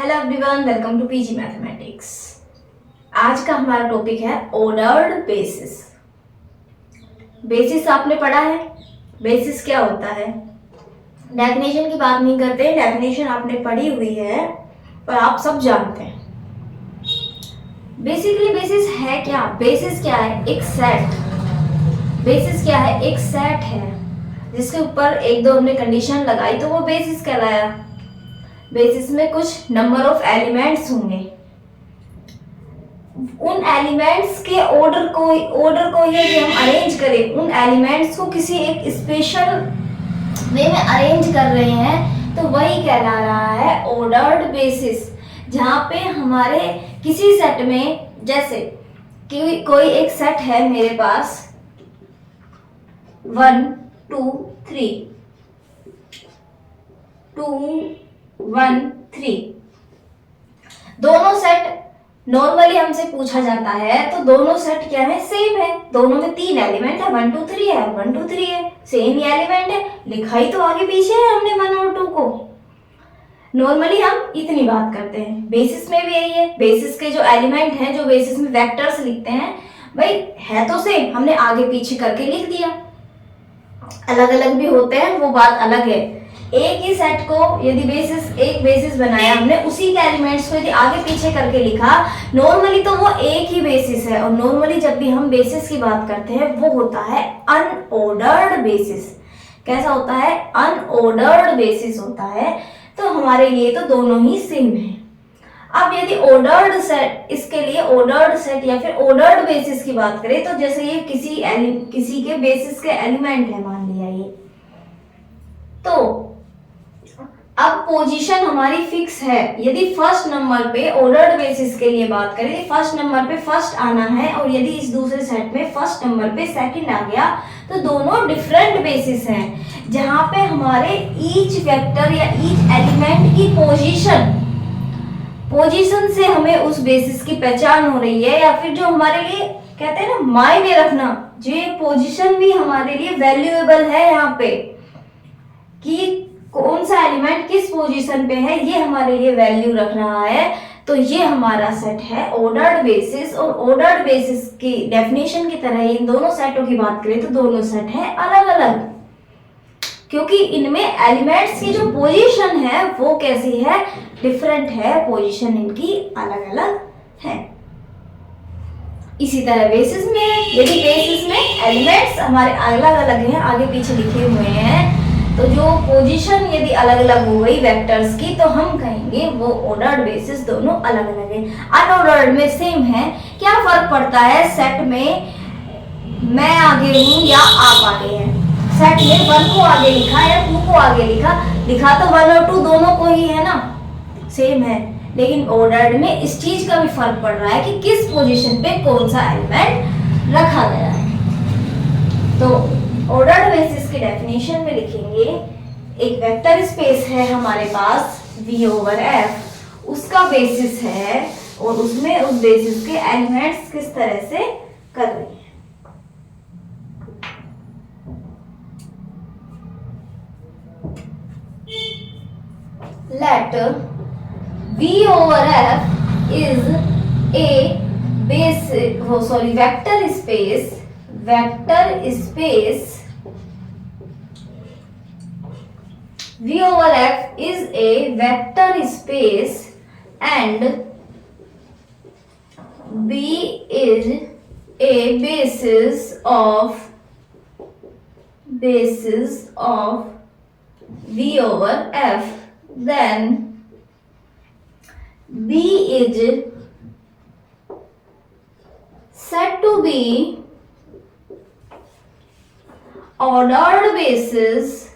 Hello everyone, welcome to PG mathematics. आज का हमारा टॉपिक है ऑर्डर्ड बेसिस। बेसिस आपने पढ़ा है, बेसिस क्या होता है। डेफिनेशन की बात नहीं करते, डेफिनेशन आपने पढ़ी हुई है पर आप सब जानते हैं। बेसिकली बेसिस है क्या? बेसिस क्या है? एक सेट। बेसिस क्या है? एक सेट है जिसके ऊपर एक दो हमने कंडीशन लगाई तो वो बेसिस कहलाया। बेसिस में कुछ नंबर ऑफ एलिमेंट्स होंगे, उन एलिमेंट्स के ऑर्डर को ये कि हम अरेंज करें, उन एलिमेंट्स को किसी एक स्पेशल वे में अरेंज कर रहे हैं तो वही कहला रहा है ऑर्डर्ड बेसिस। जहाँ पे हमारे किसी सेट में, जैसे कि कोई एक सेट है मेरे पास 1 2 3 2 1 3, दोनों सेट नॉर्मली हमसे पूछा जाता है तो दोनों सेट क्या है? सेम है। दोनों में 3 एलिमेंट है, 1 2 3 है, 1 2 3 है, सेम ही एलिमेंट है। लिखाई तो आगे पीछे है हमने 1 और 2 को। नॉर्मली हम इतनी बात करते हैं। बेसिस में भी यही है। बेसिस के जो एलिमेंट हैं, जो बेसिस में वेक्टर्स लिखते हैं, भाई है तो सेम, हमने आगे पीछे करके लिख दिया। अलग अलग भी होते हैं, वो बात अलग है। एक ही सेट को यदि एक बेसिस बनाया हमने, उसी के एलिमेंट्स को यदि आगे पीछे करके लिखा, नॉर्मली तो वो एक ही बेसिस है। और नॉर्मली जब भी हम बेसिस की बात करते हैं वो होता है अनऑर्डर्ड बेसिस। कैसा होता है? अनऑर्डर्ड बेसिस होता है। तो हमारे लिए तो दोनों ही सेम है। अब यदि ऑर्डर्ड सेट, इसके लिए ऑर्डर्ड सेट या फिर ऑर्डर्ड बेसिस की बात करें तो जैसे ये किसी के बेसिस के एलिमेंट है, मान लिया ये, तो अब पोजीशन हमारी फिक्स है। यदि फर्स्ट नंबर पे ऑर्डर्ड बेसिस के लिए बात करें, फर्स्ट नंबर पे फर्स्ट आना है और यदि इस दूसरे सेट में फर्स्ट नंबर पे सेकंड आ गया तो दोनों डिफरेंट बेसिस हैं। जहां पे हमारे ईच वेक्टर या ईच एलिमेंट की पोजीशन से हमें उस बेसिस की पहचान हो रही है, या फिर जो हमारे लिए कहते हैं ना मायने रखना, जो ये पोजीशन भी हमारे लिए वैल्यूएबल है यहाँ पे, कि कौन सा एलिमेंट किस पोजीशन पे है, ये हमारे लिए वैल्यू रख रहा है। तो ये हमारा सेट है ऑर्डर्ड बेसिस। और ऑर्डर्ड बेसिस की डेफिनेशन की तरह इन दोनों सेटों की बात करें तो दोनों सेट है अलग अलग, क्योंकि इनमें एलिमेंट्स की जो पोजीशन है वो कैसी है? डिफरेंट है। पोजीशन इनकी अलग अलग है। इसी तरह बेसिस में है। यदि बेसिस में एलिमेंट्स हमारे अलग अलग हैं, आगे पीछे लिखे हुए हैं, तो जो पोजीशन यदि अलग अलग हो गई वेक्टर्स की तो हम कहेंगे वो ऑर्डर्ड बेसिस दोनों अलग अलग है। अनऑर्डर्ड में सेम है। क्या फर्क पड़ता है सेट में? मैं आगे हूं या आप आगे हैं। सेट में 1 को आगे लिखा या 2 को आगे लिखा तो 1 और 2 दोनों को ही है ना, सेम है। लेकिन ऑर्डर्ड में इस चीज का भी फर्क पड़ रहा है कि किस पोजीशन पे कौन सा एलिमेंट रखा गया है। तो ऑर्डर्ड बेसिस की डेफिनेशन में लिखेंगे, एक वेक्टर स्पेस है हमारे पास V/F, उसका बेसिस है और उसमें उस बेसिस के एलिमेंट्स किस तरह से कर रही है। Let V/F is a vector space V/F is a vector space and B is a basis of V/F. Then B is said to be ordered basis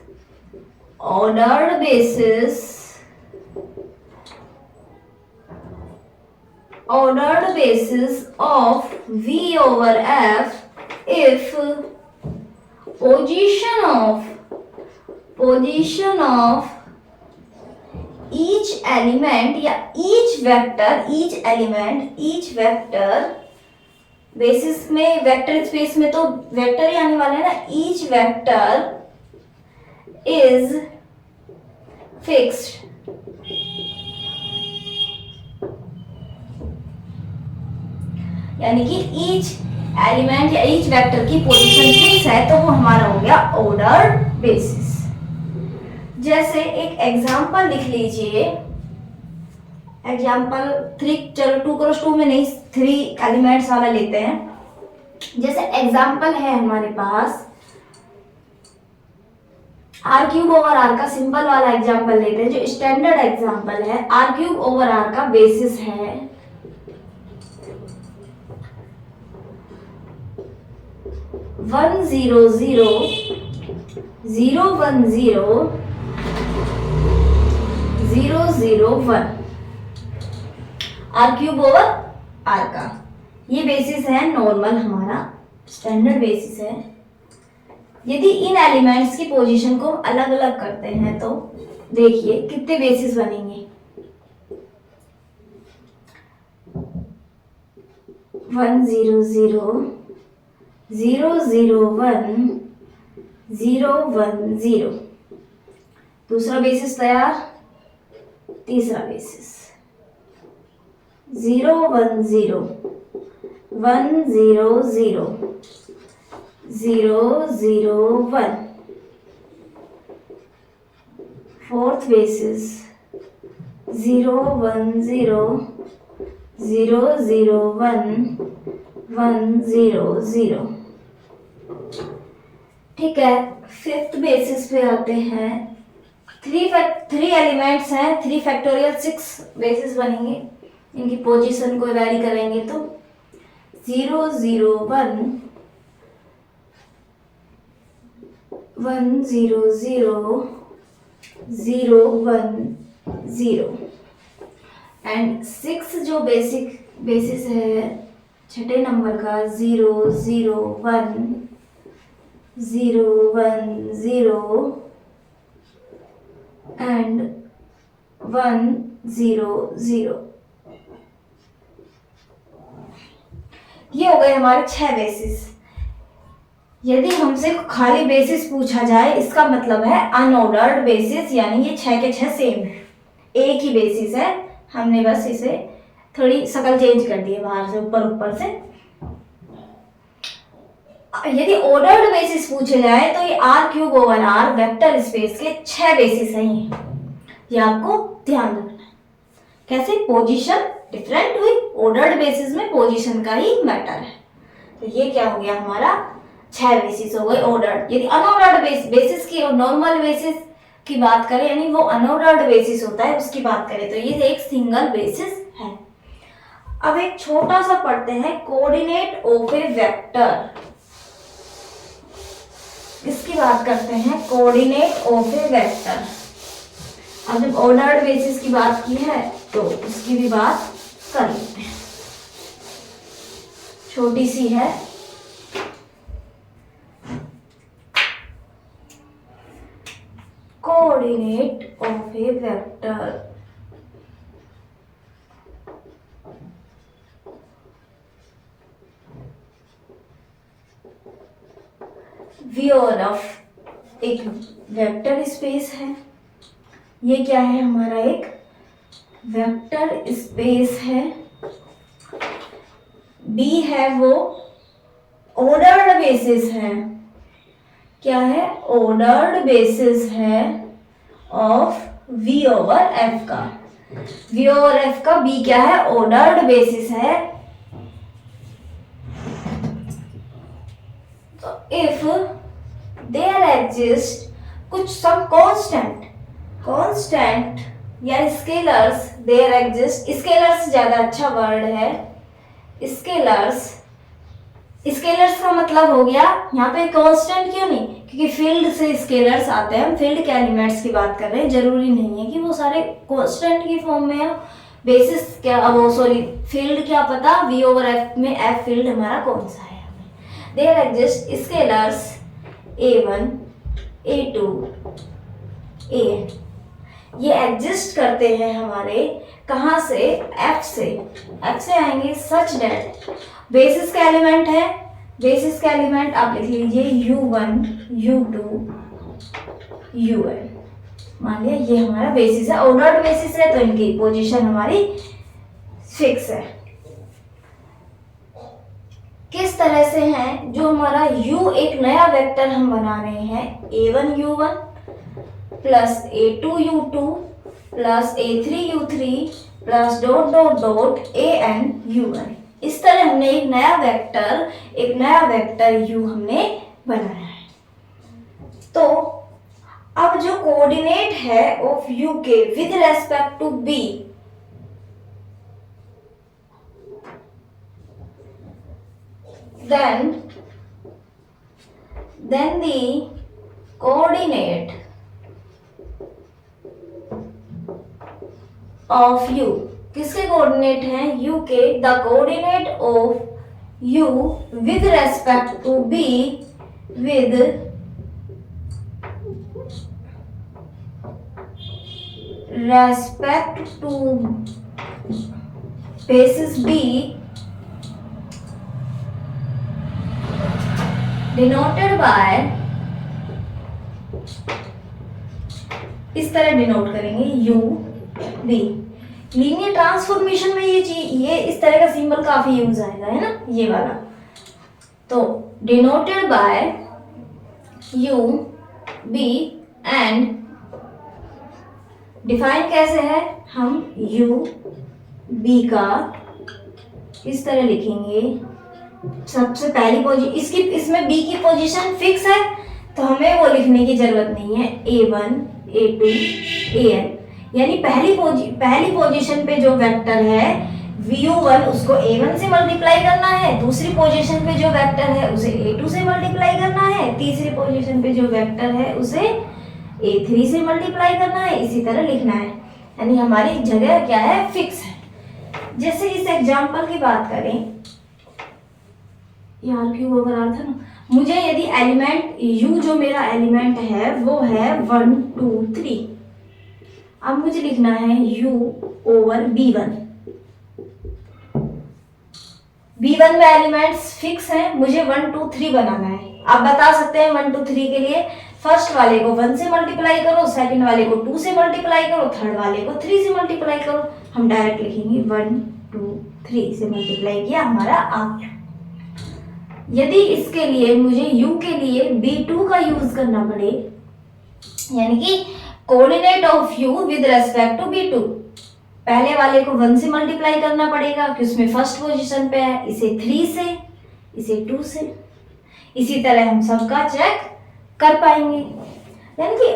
of V/F if position of each element या each vector basis में, vector space में तो vector ही आने वाला है ना, each vector is fixed यानी कि ईच एलिमेंट या ईच वेक्टर की पोजीशन फिक्स है, तो वो हमारा हो गया ऑर्डर्ड बेसिस। जैसे एक एग्जांपल लिख लीजिए, एग्जांपल 3, चलो 2x2 में नहीं, 3 एलिमेंट्स वाला लेते हैं। जैसे एग्जांपल है हमारे पास आर क्यूब ओवर आर का सिंपल वाला एग्जांपल लेते हैं, जो स्टैंडर्ड एग्जांपल है। आर क्यूब ओवर आर का बेसिस है 1 0 0 0 1 0 0 0 1। आर क्यूब ओवर आर का ये बेसिस है, नॉर्मल हमारा स्टैंडर्ड बेसिस है। यदि इन एलिमेंट्स की पोजीशन को अलग अलग करते हैं तो देखिए कितने बेसिस बनेंगे। 1 0 0 0 0 1 0 1 0। दूसरा बेसिस तैयार, तीसरा बेसिस 0 1 0 1 0 0 0 0 1। Fourth basis 0 1 0 0 0 1 1 0 0। ठीक है, फिफ्थ बेसिस पे आते हैं। 3 एलिमेंट्स हैं, 3 फैक्टोरियल 6 बेसिस बनेंगे। इनकी पोजीशन को वैरी करेंगे तो 0 0 1 1 0 0 0 1 0। एंड 6 जो बेसिस है छठे नंबर का 0 0 1 0 1 0 एंड 1 0 0। ये हो गए हमारे 6 बेसिस। यदि हमसे खाली बेसिस पूछा जाए, इसका मतलब है अनऑर्डर्ड बेसिस, यानी ये 6 के 6 सेम है, एक ही बेसिस है। हमने बस इसे थोड़ी शक्ल चेंज कर दी है, बाहर से ऊपर से। यदि ऑर्डर्ड बेसिस पूछे जाए तो ये R cube over R vector space के 6 बेसिस हैं। ये आपको ध्यान रखना है। कैसे? पोजीशन डिफरेंट हुई, ऑर्डर्ड बेसिस में पोजीशन का ही मैटर है। तो ये क्या हो गया हमारा 6 बेसिस हो गए ऑर्डर्ड। यदि अनऑर्डर्ड बेसिस की और नॉर्मल बेसिस की बात करें, यानी वो अनऑर्डर्ड बेसिस होता है, उसकी बात करें तो ये एक सिंगल बेसिस है। अब एक छोटा सा पढ़ते हैं, कोऑर्डिनेट ऑफ ए वेक्टर। इसकी बात करते हैं, कोऑर्डिनेट ऑफ ए वेक्टर। अब जब ऑर्डर्ड बेसिस की बात की है तो उसकी भी बात कर लेते हैं। छोटी सी है, coordinate of A vector. VOF एक वेक्टर स्पेस है। ये क्या है हमारा? एक वेक्टर स्पेस है। B है वो ऑर्डर्ड बेसिस है। क्या है? ऑर्डर्ड बेसिस है ऑफ V ओवर F का। V ओवर F का B क्या है? ऑर्डर्ड बेसिस है। तो इफ देयर एग्जिस्ट कुछ सम कांस्टेंट या स्केलर्स, देयर एग्जिस्ट, स्केलर्स ज्यादा अच्छा वर्ड है। स्केलर्स का मतलब हो गया यहाँ पे कांस्टेंट, क्यों नहीं? क्योंकि फील्ड से स्केलर्स आते हैं, हम फील्ड के एलिमेंट्स की बात कर रहे हैं। जरूरी नहीं है कि वो सारे कांस्टेंट की फॉर्म में है। बेसिस क्या, वो सॉरी फील्ड क्या पता, V ओवर F में F फील्ड हमारा कौन सा है? There exist scalars A1 A2 AN। ये एग्जिस्ट करते हैं हमारे कहाँ से? F से आएंगे सच डेट बेसिस का एलिमेंट है। बेसिस का एलिमेंट आप लिख लीजिए U1 U2 UN। मान लिया ये हमारा बेसिस है, ऑर्डर्ड बेसिस है, तो इनकी पोजीशन हमारी फिक्स है। किस तरह से हैं, जो हमारा u एक नया वेक्टर हम बना रहे हैं, a1u1 plus a2u2 plus a3u3 plus dot dot dot an इस तरह हमने एक नया वेक्टर u हमने बनाया है। तो अब जो कोऑर्डिनेट है ऑफ u के with respect to b, then the coordinate of u, किसके कोऑर्डिनेट हैं, u के, the coordinate of u with respect to b with respect to basis b denoted by, इस तरह डिनोट करेंगे u b। लीनियर ट्रांसफॉर्मेशन में ये इस तरह का सिंबल काफी यूज आएगा, है ना, ये वाला। तो denoted by u b and define कैसे है, हम u b का इस तरह लिखेंगे। सबसे पहली इसमें b की पोजीशन फिक्स है, तो हमें वो लिखने की जरूरत नहीं है, a1 a2 an, यानी पहली पोजीशन पे जो वेक्टर है vu1 उसको a1 से मल्टीप्लाई करना है, दूसरी पोजीशन पे जो वेक्टर है उसे a2 से मल्टीप्लाई करना है, तीसरी पोजीशन पे जो वेक्टर है उसे a3 से मल्टीप्लाई करना है, इसी तरह लिखना है। यानी हमारी जगह क्या है, फिक्स है। जैसे इस एग्जांपल की बात करें, यार क्यों ओवर आर था ना, मुझे यदि एलिमेंट u जो मेरा एलिमेंट है वो है 1 2 3, अब मुझे लिखना है u ओवर b1 में एलिमेंट्स फिक्स हैं, मुझे 1 2 3 बनाना है। आप बता सकते हैं 1 2 3 के लिए फर्स्ट वाले को 1 से मल्टीप्लाई करो, सेकंड वाले को 2 से मल्टीप्लाई करो, थर्ड वाले को 3 से मल्टीप्लाई करो। हम डायरेक्ट लिखेंगे 1 2 3 से मल्टीप्लाई किया, हमारा आ गया। यदि इसके लिए मुझे u के लिए b2 का यूज करना पड़े, यानी कि coordinate of u with respect to b2, पहले वाले को 1 से मल्टीप्लाई करना पड़ेगा कि उसमें फर्स्ट पोजीशन पे है, इसे 3 से, इसे 2 से। इसी तरह हम सबका चेक कर पाएंगे। यानी कि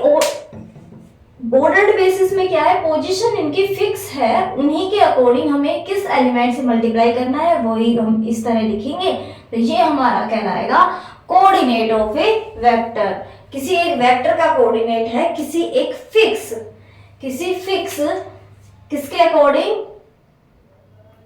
बॉर्डर्ड बेसिस में क्या है, पोजीशन इनकी फिक्स है, उन्हीं के अकॉर्डिंग हमें किस एलिमेंट से मल्टीप्लाई करना है वही हम इस तरह लिखेंगे। तो ये हमारा कहलाएगा कोऑर्डिनेट ऑफ ए वेक्टर। किसी एक वेक्टर का कोऑर्डिनेट है किसी फिक्स किसके अकॉर्डिंग,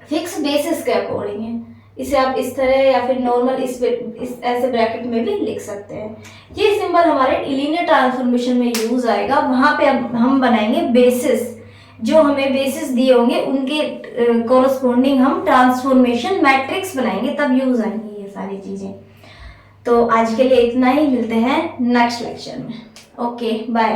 फिक्स बेसिस के अकॉर्डिंग है। इसे आप इस तरह या फिर नॉर्मल इस ऐसे ब्रैकेट में भी लिख सकते हैं। ये सिंबल हमारे लीनियर ट्रांसफॉर्मेशन में यूज आएगा, वहां पे अब हम बनाएंगे बेसिस, जो हमें बेसिस दिए होंगे उनके कॉरस्पॉन्डिंग हम ट्रांसफॉर्मेशन मैट्रिक्स बनाएंगे, तब यूज आएंगी ये सारी चीजें। तो आज के लिए इतना ही, मिलते हैं नेक्स्ट लेक्चर में। Okay bye.